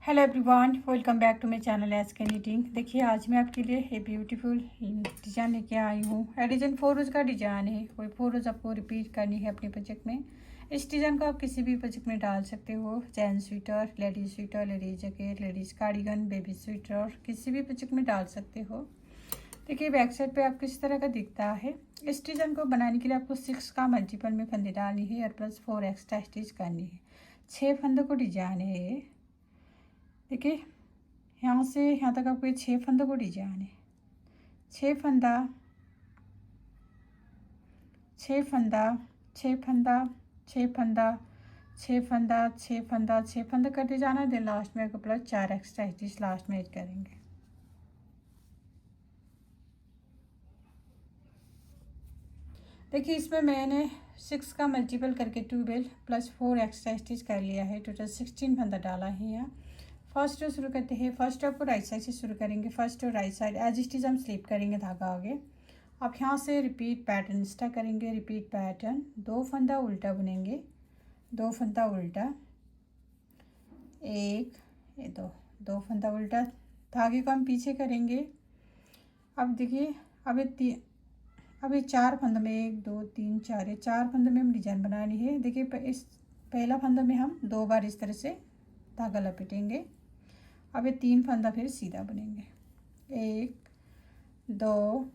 Hello everyone, welcome back to my channel S K knitting. देखिए आज मैं आपके लिए एक ब्यूटीफुल डिज़ाइन लेके आई हूँ। डिज़ाइन 4 रोज़ का डिज़ाइन है। कोई 4 रोज़ आपको रिपीट करनी है अपने प्रोजेक्ट में। इस डिज़ाइन को आप किसी भी प्रोजेक्ट में डाल सकते हो। Gents sweater, ladies jacket, ladies cardigan, baby sweater, किसी भी प्रोजेक्ट में डाल सकते हो। देखिए बैक साइड पे आपको इस तरह का दिखता है। इस डिज़ाइन को बनाने के लिए आपको 6 का मल्टीपल में फंदे डालनी है और प्लस 4 एक्स्ट्रा स्टिच करनी है। 6 फंदों को डिजाइन है ये। देखिए यहाँ से यहाँ तक आपको ये 6 फंदों को डिजाइन है। 6 फंदा, 6 फंदा, 6 फंदा, 6 फंदा, 6 फंदा, 6 फंदा, 6 फंदा करते जाना। देन लास्ट में आपको प्लस 4 एक्स्ट्रा स्टिच लास्ट में ऐड करेंगे। देखिए इसमें मैंने 6 का मल्टीपल करके 12 प्लस 4 एक्स्ट्रा स्टिच कर लिया है। टोटल 16 फंदा डाला है यहाँ। फर्स्ट रो शुरू करते हैं। फर्स्ट रो को राइट साइड से शुरू करेंगे। First row right side edge stitch हम स्लिप करेंगे धागा आगे। अब यहाँ से रिपीट पैटर्न स्टार्ट करेंगे। रिपीट पैटर्न 2 फंदा उल्टा बुनेंगे, 2 फंदा उल्टा, 1 ये 2 फंदा उल्टा। धागे को हम पीछे करेंगे। अब देखिए अब ये 4 फंदों में 1 2 3 4 ये 4 फंदों में हम डिजाइन बनानी है। देखिए इस पहला फंदा में हम 2 बार इस तरह से धागा लपेटेंगे। अब ये 3 फंदा फिर सीधा बुनेंगे। 1 2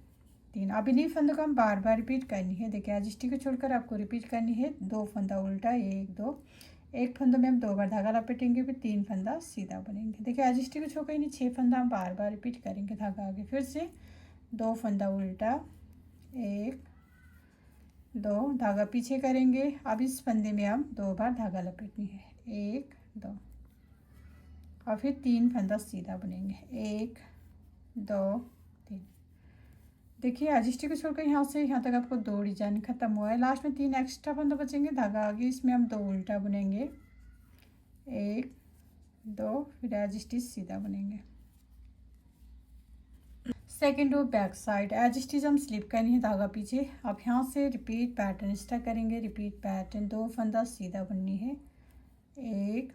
3। अब इन्हीं फंदों को हम बार बार रिपीट करनी है। देखिए आज स्टिच को छोड़कर आपको रिपीट करनी है। 2 फंदा उल्टा, 1 2, एक फंदों में हम 2 बार धागा लपेटेंगे, फिर 3 फंदा सीधा बुनेंगे। देखिए आज स्टिच को छोड़कर इन्हीं 6 फंदा हम बार बार रिपीट करेंगे धागा आगे। फिर से 2 फंदा उल्टा, 1 2 धागा पीछे करेंगे। अब इस फंदे में हम 2 बार धागा लपेटनी है। 1 2 और फिर 3 फंदा सीधा बुनेंगे। 1 2 3। देखिए आज स्टिच को छोड़कर यहाँ से यहाँ तक आपको 2 डिजाइन खत्म हुआ है। लास्ट में 3 एक्स्ट्रा फंदा बचेंगे धागा आगे। इसमें हम 2 उल्टा बुनेंगे। 1 2 फिर आज स्टिच सीधा बुनेंगे। Second row back side edge stitch हम स्लिप करनी है धागा पीछे। अब यहाँ से रिपीट पैटर्न स्टार्ट करेंगे। रिपीट पैटर्न 2 फंदा सीधा बुननी है। 1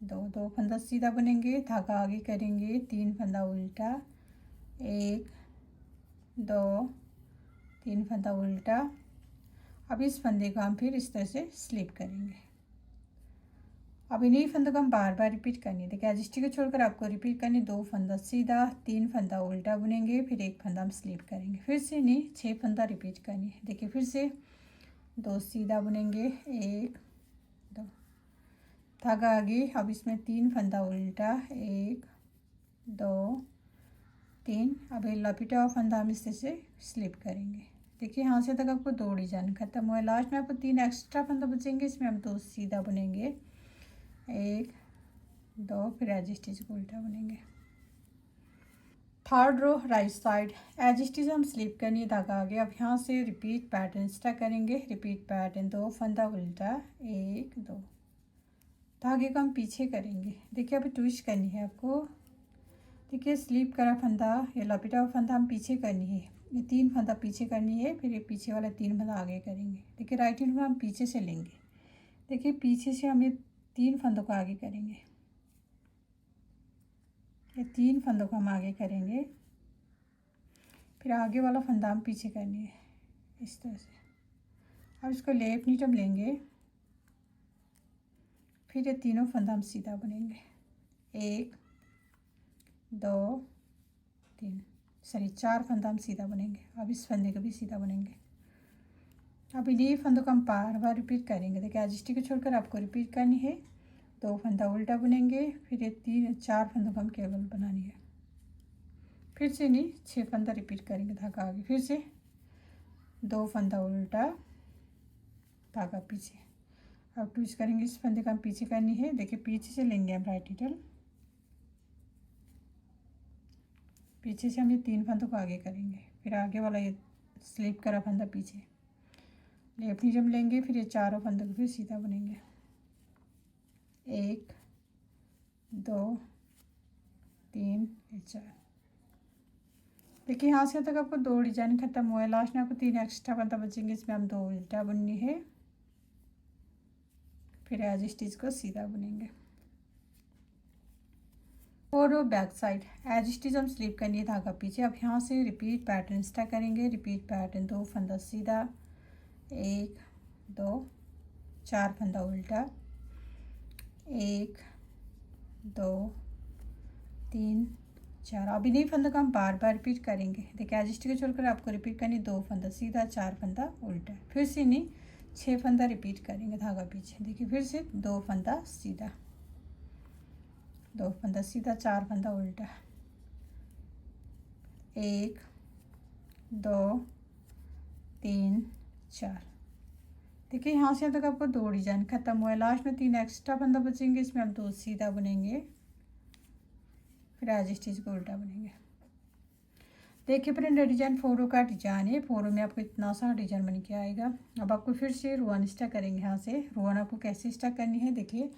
2 फंदा सीधा बुनेंगे, धागा आगे करेंगे, 3 फंदा उल्टा, 1 2 3 फंदा उल्टा। अब इस फंदे को हम फिर इस तरह से स्लिप करेंगे। अब इन्हीं फंदों को हम बार बार रिपीट करनी है। देखिए एज स्टिच को छोड़कर आपको रिपीट करनी। 2 फंदा सीधा, 3 फंदा उल्टा बुनेंगे, फिर 1 फंदा हम स्लिप करेंगे। फिर से इन्हीं 6 फंदा रिपीट करनी है। देखिए फिर से 2 सीधा बुनेंगे, 1 2 धागा आगे। अब इसमें 3 फंदा उल्टा, 1 2 3। अब ये लपेटा हुआ फंदा हम इस तरह से स्लिप करेंगे। देखिए यहाँ से तक आपको 2 डिजाइन खत्म हुआ है। लास्ट में आपको 3 एक्स्ट्रा फंदा बचेंगे। इसमें हम 2 सीधा बुनेंगे, 1 2 फिर एज स्टिच को उल्टा बुनेंगे। Third row right side edge stitch हम स्लिप करनी है धागा आगे। अब यहाँ से रिपीट पैटर्न स्टार्ट करेंगे। रिपीट पैटर्न 2 फंदा उल्टा, 1 2 धागे को हम पीछे करेंगे। देखिए अभी ट्विस्ट करनी है आपको। देखिए स्लिप करा फंदा, ये लपेटा हुआ फंदा हम पीछे करनी है। ये 3 फंदा पीछे करनी है, फिर ये पीछे वाला 3 फंदा आगे करेंगे। देखिए राइट हैंड में हम पीछे से लेंगे। देखिए पीछे से हम ये 3 फंदों को आगे करेंगे। ये 3 फंदों को हम आगे करेंगे, फिर आगे वाला फंदा हम पीछे करनी है इस तरह से। अब इसको लेफ्ट नीट हम लेंगे, फिर ये तीनों फंदा हम सीधा बुनेंगे। 1 2 3 सॉरी 4 फंदा हम सीधा बुनेंगे। अब इस फंदे को भी सीधा बुनेंगे। अब इन्हीं फंदों को हम बार बार रिपीट करेंगे। देखिए एज स्टिच को छोड़कर आपको रिपीट करनी है। 2 फंदा उल्टा बुनेंगे, फिर ये 4 फंदों को हम केवल बनानी है। फिर से नहीं 6 फंदा रिपीट करेंगे धागा आगे। फिर से 2 फंदा उल्टा, धागा पीछे। अब ट्विस्ट करेंगे। इस फंदे का हम पीछे करनी है। देखिए पीछे से लेंगे हम राइट नीडल, पीछे से हम ये 3 फंदों को आगे करेंगे, फिर आगे वाला ये स्लिप करा फंदा पीछे लेफ्ट नीडल लेंगे, फिर ये 4 फंदों को फिर सीधा बुनेंगे। 1 2 3 4। देखिए यहाँ से तक आपको 2 डिजाइन खत्म हुआ है। लास्ट में आपको 3 एक्स्ट्रा फंदा बचेंगे। इसमें हम 2 उल्टा बुननी है, फिर एज स्टिच को सीधा बुनेंगे। और बैक साइड एज स्टिच हम स्लिप करनी है धागा पीछे। अब यहाँ से रिपीट पैटर्न स्टार्ट करेंगे। रिपीट पैटर्न 2 फंदा सीधा, 1 2 4 फंदा उल्टा, 1 2 3 4। अब इन्हीं फंदों का हम बार बार रिपीट करेंगे। देखिए एज स्टिच छोड़कर आपको रिपीट करनी 2 फंदा सीधा, 4 फंदा उल्टा, फिर से नहीं 6 फंदा रिपीट करेंगे धागा पीछे। देखिए फिर से 2 फंदा सीधा, 2 फंदा सीधा, 4 फंदा उल्टा, 1 2 3 4। देखिए यहाँ से अब तक आपको 2 डिजाइन खत्म हुआ है। लास्ट में 3 एक्स्ट्रा फंदा बचेंगे, इसमें हम 2 सीधा बुनेंगे, फिर एज स्टिच को उल्टा बुनेंगे। देखिए फ्रेंड डिजाइन 4 रो का डिजाइन है। 4 रो में आपको इतना सा डिजाइन बन के आएगा। अब आपको फिर से रोवन स्टार्ट करेंगे। यहाँ से रोवन आपको कैसे स्टार्ट करनी है, देखिए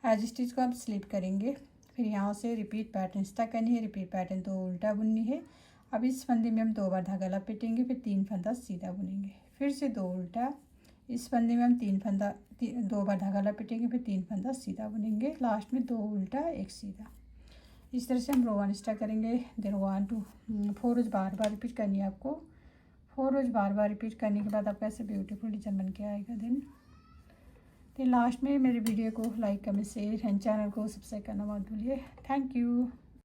एज स्टिच को आप स्लिप करेंगे, फिर यहाँ से रिपीट पैटर्न स्टार्ट करनी है। रिपीट पैटर्न 2 उल्टा बुननी है। अब इस फंदे में हम 2 बार धागा लपेटेंगे, फिर 3 फंदा सीधा बुनेंगे, फिर से 2 उल्टा। इस फंदे में हम 2 बार धागा लपेटेंगे, फिर 3 फंदा सीधा बुनेंगे, लास्ट में 2 उल्टा 1 सीधा। इस तरह से हम रो 1 स्टार्ट करेंगे। देन 1 2 4 रोज बार बार रिपीट करनी है आपको। 4 रोज बार बार रिपीट करने के बाद आपका ऐसे ब्यूटीफुल डिजाइन बन के आएगा। देन लास्ट में मेरे वीडियो को like comment share and channel को सब्सक्राइब करना मत भूलिए। Thank you.